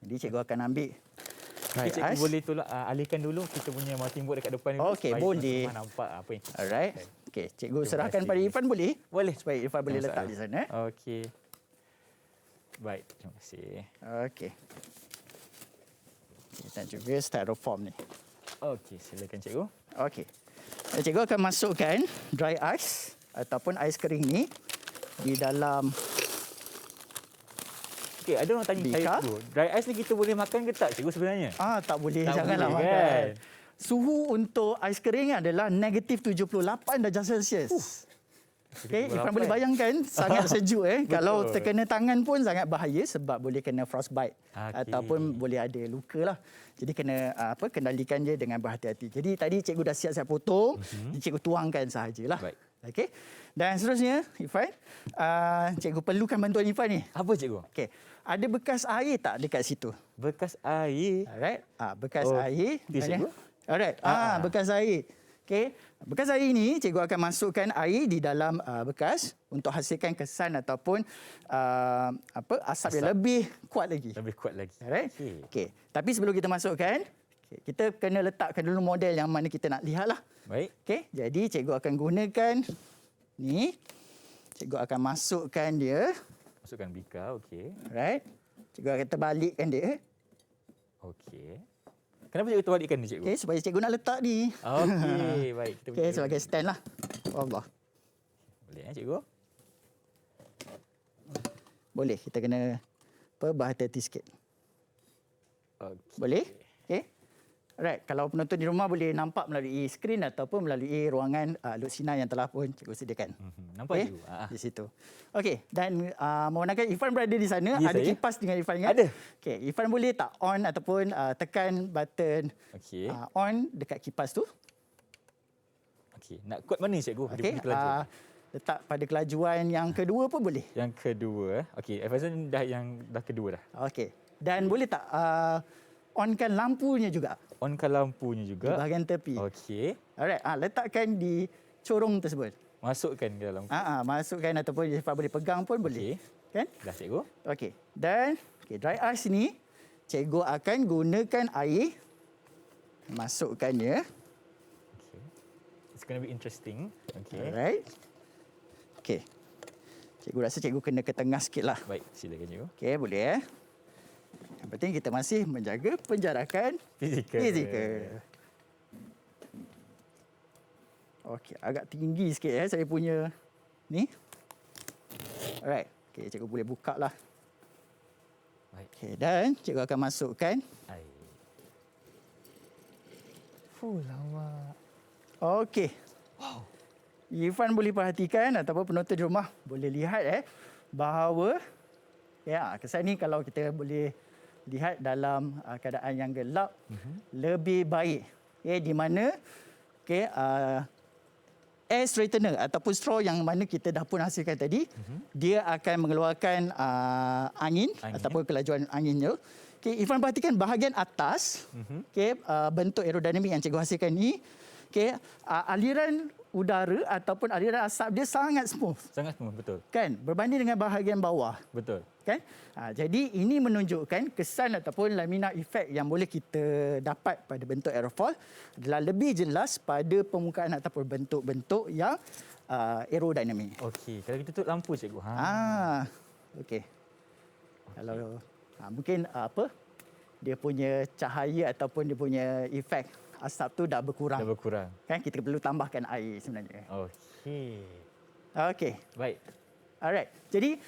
Jadi cikgu akan ambil dry Cikgu ice. boleh tolong alihkan dulu kita punya melting pot dekat depan ni. Okey, supaya boleh. teman-teman nampak apa yang. Alright. Okey, cikgu Terima serahkan kasih. pada Ifan boleh? Boleh. Supaya Ifan boleh Tak letak masalah. di sana. Okey. Baik, terima kasih. Okey. Dan juga styrofoam ni. Okey, silakan cikgu. Okey. Dan cikgu akan masukkan dry ice ataupun ais kering ni di dalam Okey, ada orang tanya saya Bika? cikgu, dry ice ni kita boleh makan ke tak, cikgu sebenarnya? tak boleh, Tak janganlah boleh, makan. kan? Suhu untuk ais kering adalah -78 darjah Celsius. Okey, Irfan boleh bayangkan sangat sejuk Kalau Betul. terkena tangan pun sangat bahaya sebab boleh kena frostbite Okey. ataupun boleh ada luka lah. Jadi kena kendalikan dia dengan berhati-hati. Jadi tadi cikgu dah siap-siap potong, cikgu tuangkan sahajalah. Baik. Okey. Dan seterusnya Irfan, cikgu perlukan bantuan Irfan ni. Apa cikgu? Okey. Ada bekas air tak dekat situ? Bekas air. Alright. Bekas Oh, air. tu cikgu? Alright. Bekas air. Okey. Bekas air ni cikgu akan masukkan air di dalam bekas untuk hasilkan kesan ataupun asap yang lebih kuat lagi. Lebih kuat lagi. Alright. Okey. Okey. Tapi sebelum kita masukkan, kita kena letakkan dulu model yang mana kita nak lihat lah. Baik. Okey. Jadi cikgu akan gunakan ni. Cikgu akan masukkan dia. Masukkan bika. Okey. Alright. Cikgu akan terbalikkan dia. Okey. Kenapa cikgu terbalikkan ni cikgu? Okey, supaya cikgu nak letak ni. Okey, baik. Kita Okey, sebagai stand lah. Allah. Boleh cikgu? Boleh, kita kena berhati-hati sikit. Okey. Boleh? Okey. Alright, kalau penonton di rumah boleh nampak melalui skrin ataupun melalui ruangan lutsina yang telah pun cikgu sediakan. Nampak Okey, cikgu? di situ. Okey, dan memandangkan Irfan berada di sana, Ya, ada saya. kipas dengan Irfan ingat? Ada. Okey, Irfan boleh tak on ataupun tekan button Okey. on dekat kipas tu? Okey. Nak kod mana cikgu? Dia Okey, punya kelajuan. letak pada kelajuan yang kedua pun boleh. Yang kedua. Okey, Evanson dah kedua dah. Okey. Dan boleh tak onkan lampunya juga Onkan lampunya di juga. bahagian tepi. Okey. Alright, letakkan di corong tersebut. Masukkan ke dalam. Masukkan ataupun Irfan boleh pegang pun boleh. Kan? Dah cikgu. Okey. Dan dry ice ni cikgu akan gunakan air masukkannya. Okey. It's going to be interesting. Okey. Alright. Okey. Cikgu rasa cikgu kena ke tengah sikitlah. Baik, silakan cikgu. Okey, boleh Yang penting kita masih menjaga penjarakan fizikal. Okey, agak tinggi sikit saya punya ni. Alright. Okey, cikgu boleh buka lah. Baik. Okey, dan cikgu akan masukkan. Air. Lama. Okey. Wow. Irfan boleh perhatikan ataupun penonton di rumah boleh lihat bahawa kesan ni kalau kita boleh lihat dalam keadaan yang gelap lebih baik. Di mana air straightener ataupun straw yang mana kita dah pun hasilkan tadi, dia akan mengeluarkan angin ataupun kelajuan anginnya. Okey, Irfan perhatikan bahagian atas, bentuk aerodinamik yang cikgu hasilkan ni, aliran udara ataupun aliran asap dia sangat smooth. Sangat smooth, betul. Kan? Berbanding dengan bahagian bawah. Betul. Kan? Jadi ini menunjukkan kesan ataupun lamina effect yang boleh kita dapat pada bentuk aerofol adalah lebih jelas pada permukaan ataupun bentuk-bentuk yang aerodinamik. Okey, kalau kita tutup lampu cikgu. Okey. Kalau mungkin dia punya cahaya ataupun dia punya efek asap tu dah berkurang. Dah berkurang. Kan kita perlu tambahkan air sebenarnya. Okey. Okey. Baik. Alright. Jadi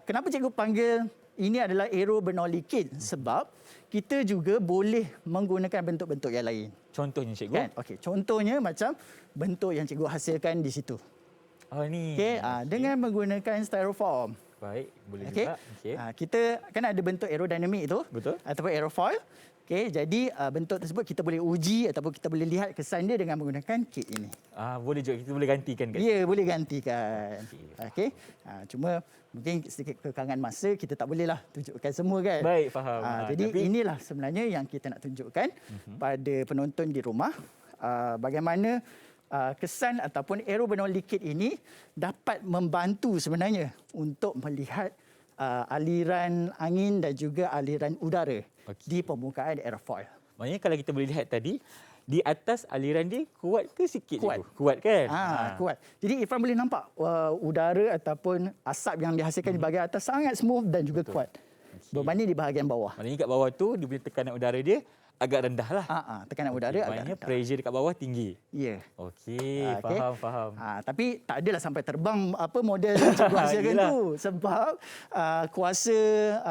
kenapa cikgu panggil ini adalah aerobernolikid? Sebab kita juga boleh menggunakan bentuk-bentuk yang lain. Contohnya cikgu. Kan? Okey, contohnya macam bentuk yang cikgu hasilkan di situ. Oh ni. Okey, dengan menggunakan styrofoam. Baik, boleh Okey. juga. Okey. Kita kan ada bentuk aerodinamik tu. Betul. Ataupun aerofoil. Okey, jadi bentuk tersebut kita boleh uji ataupun kita boleh lihat kesan dia dengan menggunakan kit ini. Boleh juga, kita boleh gantikan kan? Ya, boleh gantikan. Okey. Cuma mungkin sedikit kekangan masa kita tak bolehlah tunjukkan semua kan. Baik, faham. Jadi inilah sebenarnya yang kita nak tunjukkan pada penonton di rumah, bagaimana kesan ataupun aerobernolikid ini dapat membantu sebenarnya untuk melihat aliran angin dan juga aliran udara di permukaan aerofoil. Maknanya kalau kita boleh lihat tadi, di atas aliran dia kuat ke sikit? Kuat. Cikgu? Kuat kan? Kuat. Jadi Irfan boleh nampak udara ataupun asap yang dihasilkan di bahagian atas sangat smooth dan juga kuat. Berbanding di bahagian bawah. Maknanya kat bawah tu, dia punya tekanan udara dia agak rendah lah. Tekanan udara agak Maknanya rendah. pressure dekat bawah tinggi. Ya. Okey, faham. Tapi tak adalah sampai terbang model yang cikgu hasilkan tu. Sebab kuasa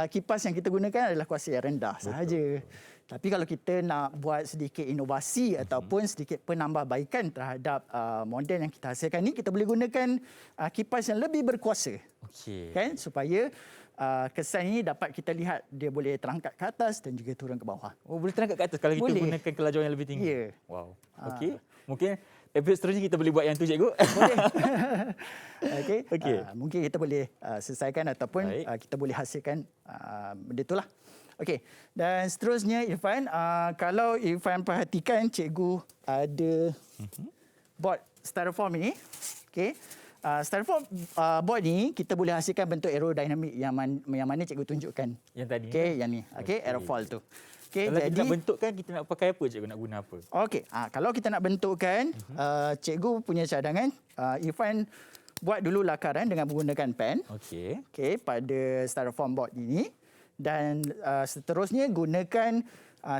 kipas yang kita gunakan adalah kuasa yang rendah sahaja. Tapi kalau kita nak buat sedikit inovasi ataupun sedikit penambahbaikan terhadap model yang kita hasilkan ni, kita boleh gunakan kipas yang lebih berkuasa. Okey. Kan, supaya kesan ini dapat kita lihat dia boleh terangkat ke atas dan juga turun ke bawah. Oh, boleh terangkat ke atas kalau kita Boleh. gunakan kelajuan yang lebih tinggi. Ya. Wow. Okey. Mungkin episod seterusnya kita boleh buat yang tu, cikgu. Boleh. Okey. Okey. Mungkin kita boleh selesaikan ataupun Baik. kita boleh hasilkan benda itulah. Okey. Dan seterusnya Irfan, kalau Irfan perhatikan cikgu ada board styrofoam ini. Okey. Styrofoam board ni kita boleh hasilkan bentuk aerodinamik yang mana cikgu tunjukkan. Yang tadi. Okey, yang ni. Okey, aerofoil tu. Okey, Kalau kita jadi nak bentukkan, kita nak pakai apa, cikgu? Nak guna apa? okey, kalau kita nak bentukkan, cikgu punya cadangan, Irfan buat dulu lakaran dengan menggunakan pen. Okey. Okey, pada styrofoam board ini. Dan seterusnya gunakan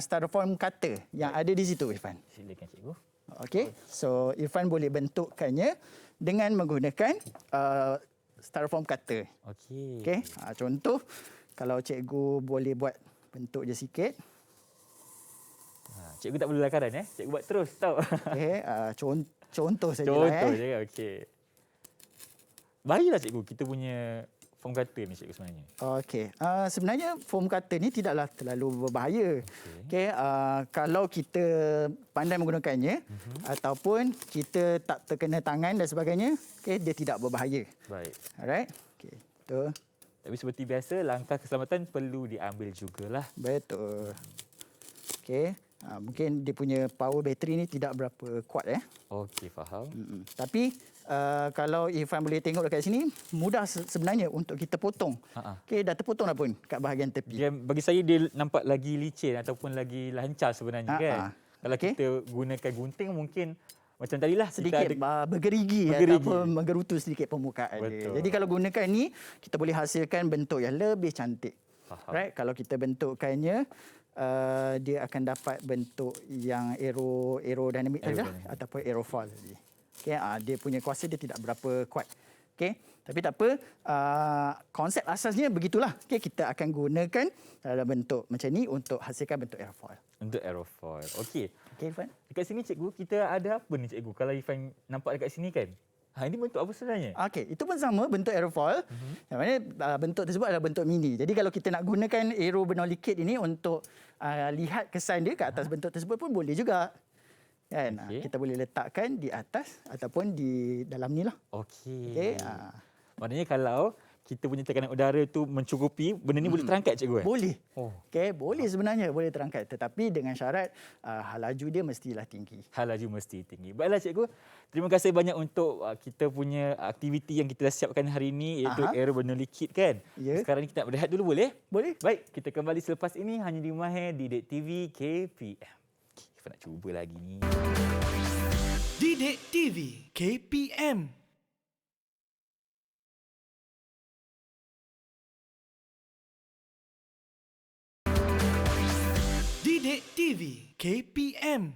styrofoam cutter yang ada di situ, Irfan. Silakan, cikgu. Okey, so Irfan boleh bentukkannya dengan menggunakan styrofoam cutter. Okey. Okey, contoh kalau cikgu boleh buat bentuk je sikit. Cikgu tak perlu lakaran, Cikgu buat terus, tahu. Okey, contoh saja Contoh lah. je kan, okey. Bahayalah, cikgu, kita punya foam cutter ni, cikgu, sebenarnya. Okey, sebenarnya foam cutter ni tidaklah terlalu berbahaya. Okey, kalau kita pandai menggunakannya ataupun kita tak terkena tangan dan sebagainya, okey, dia tidak berbahaya. Baik. Alright? Okey, betul. Tapi seperti biasa, langkah keselamatan perlu diambil jugalah. Betul. Okey, mungkin dia punya power bateri ni tidak berapa kuat Okey, faham. Tapi kalau Irfan boleh tengok dekat sini, mudah sebenarnya untuk kita potong. Okey, dah terpotong dah pun kat bahagian tepi. Dia, bagi saya dia nampak lagi licin ataupun lagi lancar sebenarnya kan. Kalau Okey. kita gunakan gunting mungkin macam tadilah Sedikit kita ada bergerigi ataupun menggerutu sedikit permukaan dia. Betul. Jadi kalau gunakan ni, kita boleh hasilkan bentuk yang lebih cantik. Faham. Right? Kalau kita bentukkannya, dia akan dapat bentuk yang aerodinamik saja ataupun aerofoil tadi. Okay, dia punya kuasa dia tidak berapa kuat. Okay, tapi tak apa, konsep asasnya begitulah. Okay, kita akan gunakan dalam bentuk macam ni untuk hasilkan bentuk aerofoil. untuk aerofoil. Okey. Okay, Irfan? Dekat sini, cikgu, kita ada apa ni, cikgu? Kalau Irfan nampak dekat sini kan. Ini bentuk apa sebenarnya? Okey, itu pun sama bentuk aerofoil. Yang mana bentuk tersebut adalah bentuk mini. Jadi kalau kita nak gunakan aero benua liquid ini untuk lihat kesan dia ke atas bentuk tersebut pun boleh juga. Kan? Okey. Kita boleh letakkan di atas ataupun di dalam ni lah. Okey. Okey. Maknanya kalau kita punya tekanan udara tu mencukupi, benda ni boleh terangkat, cikgu? Boleh. Oh. Okey, boleh sebenarnya boleh terangkat, tetapi dengan syarat laju dia mestilah tinggi. Hal laju mesti tinggi. Baiklah, cikgu. Terima kasih banyak untuk kita punya aktiviti yang kita dah siapkan hari ini, iaitu aero benua liquid kan. Ya. Sekarang ni kita nak berehat dulu, boleh? Boleh? Baik, kita kembali selepas ini hanya di Mahir Didik TV KPM. Kita nak cuba lagi ni. Didik TV KPM. Didik TV KPM.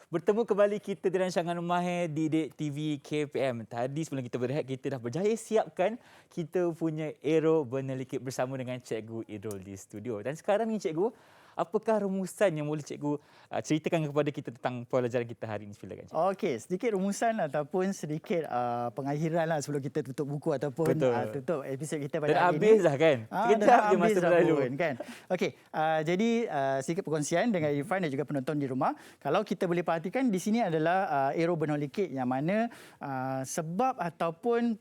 Bertemu kembali kita di rancangan Mahir Didik TV KPM. Tadi sebelum kita berehat, kita dah berjaya siapkan kita punya aero benua liquid bersama dengan Cikgu Idrul di studio. Dan sekarang ni, cikgu, apakah rumusan yang boleh cikgu ceritakan kepada kita tentang pelajaran kita hari ini? Silakan, cikgu. Okey, sedikit rumusan ataupun sedikit pengakhiran lah sebelum kita tutup buku ataupun tutup episod kita pada Dan hari habis ini. dah kan? Dah Sekejap je habis masa dah berlalu. pun, kan? Okey, jadi sedikit perkongsian dengan Irfan dan juga penonton di rumah. Kalau kita boleh perhatikan, di sini adalah aero benua liquid yang mana sebab ataupun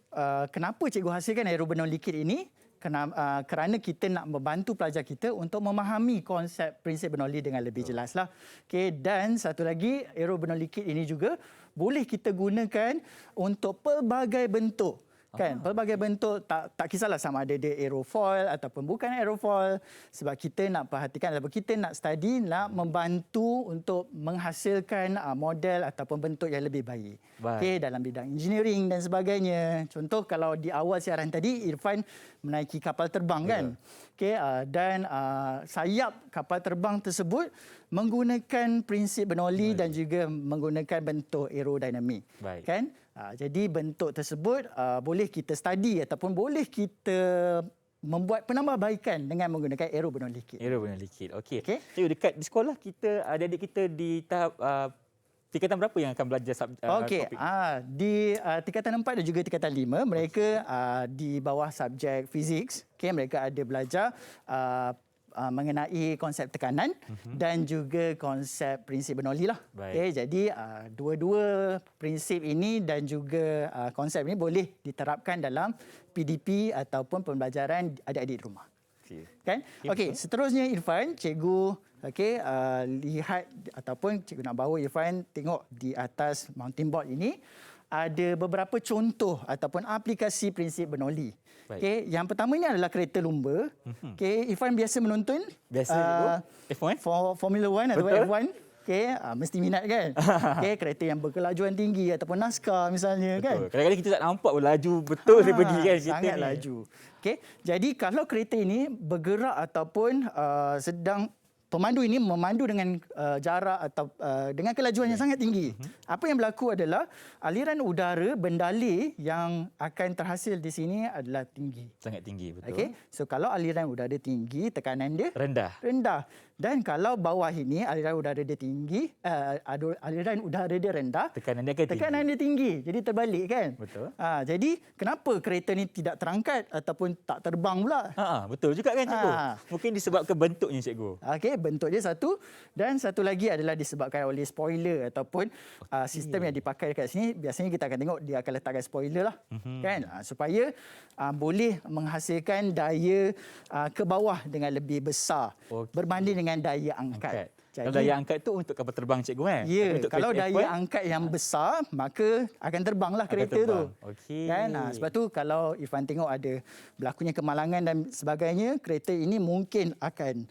kenapa cikgu hasilkan aero benua liquid ini, kerana kita nak membantu pelajar kita untuk memahami konsep prinsip Bernoulli dengan lebih jelaslah. Okey, dan satu lagi, aero benua liquid ini juga boleh kita gunakan untuk pelbagai bentuk. Kan, pelbagai bentuk, tak kisahlah sama ada dia aerofoil ataupun bukan aerofoil, sebab kita nak perhatikan ataupun kita nak study, nak membantu untuk menghasilkan model ataupun bentuk yang lebih baik. Okey, dalam bidang engineering dan sebagainya. Contoh kalau di awal siaran tadi Irfan menaiki kapal terbang kan. Okey, dan sayap kapal terbang tersebut menggunakan prinsip Bernoulli dan juga menggunakan bentuk aerodinamik. Kan? Jadi bentuk tersebut boleh kita study ataupun boleh kita membuat penambahbaikan dengan menggunakan arrow bernolit kit. Arrow bernolit kit. Okey. Okey. Cikgu, dekat di sekolah kita, adik-adik kita di tahap tingkatan berapa yang akan belajar Okey, topik? di tingkatan 4 dan juga tingkatan 5, mereka di bawah subjek fiziks, mereka ada belajar mengenai konsep tekanan dan juga konsep prinsip Bernoulli lah. Baik. Jadi dua-dua prinsip ini dan juga konsep ini boleh diterapkan dalam PDP ataupun pembelajaran adik-adik di rumah. Okey. Kan? Okey, seterusnya Irfan, cikgu lihat ataupun cikgu nak bawa Irfan tengok di atas mountain board ini ada beberapa contoh ataupun aplikasi prinsip Bernoulli. Okey, yang pertama ini adalah kereta lumba. Okey, Irfan biasa menonton F1? Formula 1 atau Betul. F1. Okey, mesti minat kan? Okey, kereta yang berkelajuan tinggi ataupun NASCAR misalnya. Betul. Kan? Kadang-kadang kita tak nampak pun laju betul dia pergi kan kereta sangat ni. laju. Okey, jadi kalau kereta ini bergerak ataupun sedang pemandu ini memandu dengan jarak atau dengan kelajuan yang sangat tinggi. Apa yang berlaku adalah aliran udara bendalih yang akan terhasil di sini adalah tinggi. Sangat tinggi, betul. Okey, so kalau aliran udara tinggi, tekanan dia rendah. Dan kalau bawah ini aliran udara dia tinggi, aliran udara dia rendah, Tekanan dia akan tinggi. tekanan dia tinggi. Jadi terbalik kan? Betul. Jadi kenapa kereta ni tidak terangkat ataupun tak terbang pula? Betul juga kan cikgu? Mungkin disebabkan bentuknya cikgu. Okey, bentuk dia satu dan satu lagi adalah disebabkan oleh spoiler ataupun sistem yang dipakai dekat sini. Biasanya kita akan tengok dia akan letakkan spoiler lah, kan? Supaya boleh menghasilkan daya ke bawah dengan lebih besar berbanding dengan daya angkat. Kalau daya angkat tu untuk kapal terbang cikgu kan? Ya, Untuk kalau kereta daya F1, angkat yang besar, maka akan terbanglah kereta tu. Okey. Kan? Sebab tu kalau Irfan tengok ada berlakunya kemalangan dan sebagainya, kereta ini mungkin akan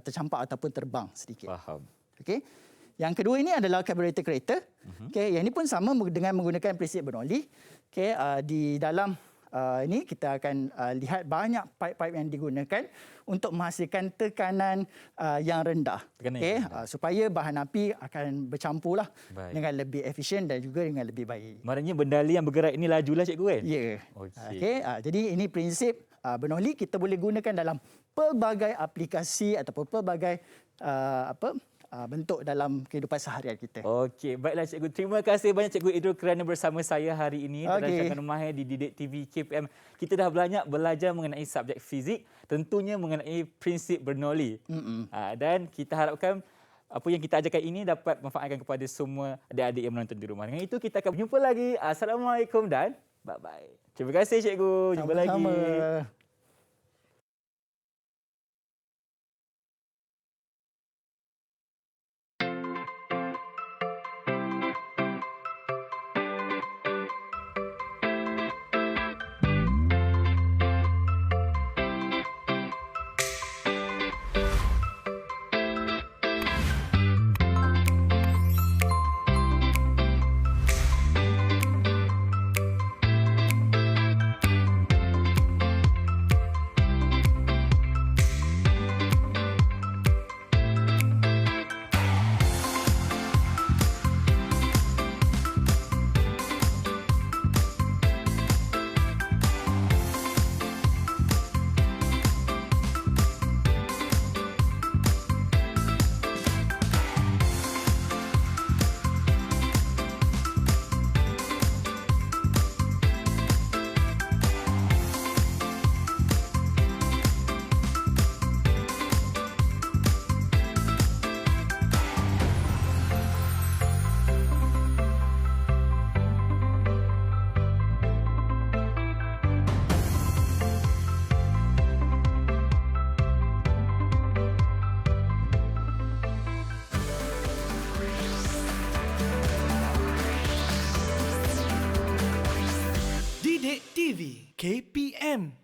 tercampak ataupun terbang sedikit. Faham. Okey. Yang kedua ini adalah karburator kereta. Okey, yang ini pun sama dengan menggunakan prinsip Bernoulli. Okey, di dalam ini kita akan lihat banyak pipe-pipe yang digunakan untuk menghasilkan tekanan yang rendah. Supaya bahan api akan bercampurlah dengan lebih efisien dan juga dengan lebih baik. Maknanya bendali yang bergerak ini lajulah cikgu kan? Ya. Okey, jadi ini prinsip Bernoulli kita boleh gunakan dalam pelbagai aplikasi ataupun pelbagai bentuk dalam kehidupan seharian kita. Okey, baiklah cikgu. Terima kasih banyak cikgu Idrul kerana bersama saya hari ini dalam rancangan Mahir di Didik TV KPM. Kita dah belajar mengenai subjek fizik, tentunya mengenai prinsip Bernoulli. Dan kita harapkan apa yang kita ajarkan ini dapat manfaatkan kepada semua adik-adik yang menonton di rumah. Dengan itu kita akan berjumpa lagi. Assalamualaikum dan bye-bye. Terima kasih cikgu. Jumpa lagi. Didik TV KPM